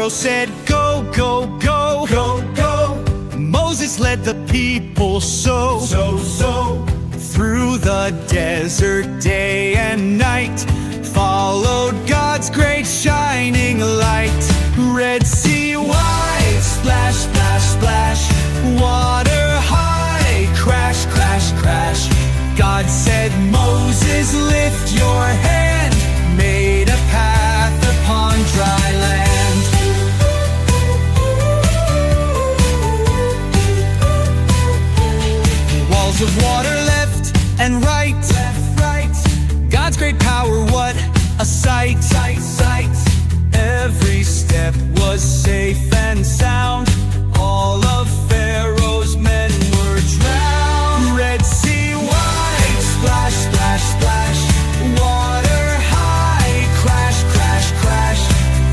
Pharaoh said, go, go, go, go, go. Moses led the people so through the desert day and night, followed God's great shining light. Red Sea wide, splash, splash, splash. Water high, crash, crash, crash. God said, Moses, lift your hand, made a path upon dry land. Walls of water left and right, God's great power, what a sight. Every step was safe and sound. All of Pharaoh's men were drowned. Red Sea wide, splash, splash, splash. Water high, crash, crash, crash.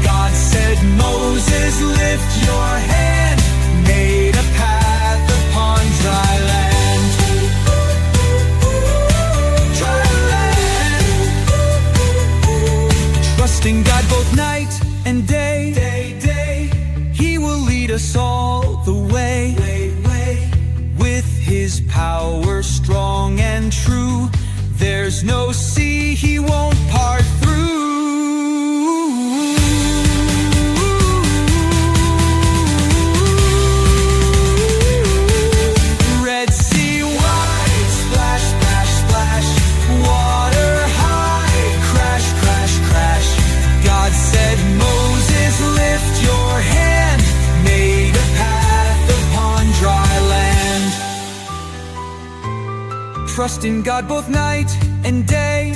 God said, Moses, lift your hand, made a path upon dry land. Dry land. Trusting God both night and day, He will lead us all the way. With His power strong and true, there's no sea He won't part through. Red Sea wide, splash, splash, splash. Water high, crash, crash, crash. God said, Moses, lift your hand, made a path upon dry land. Trust in God both night and day,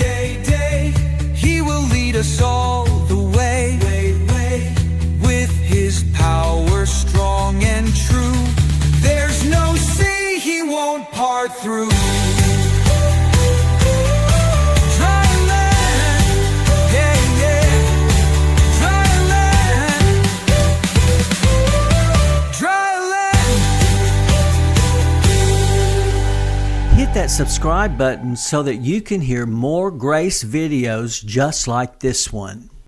He will lead us all the way. With His power strong and true, there's no sea He won't part through. Dry land, yeah, yeah. Dry land, dry land. Hit that subscribe button so that you can hear more Grace videos just like this one.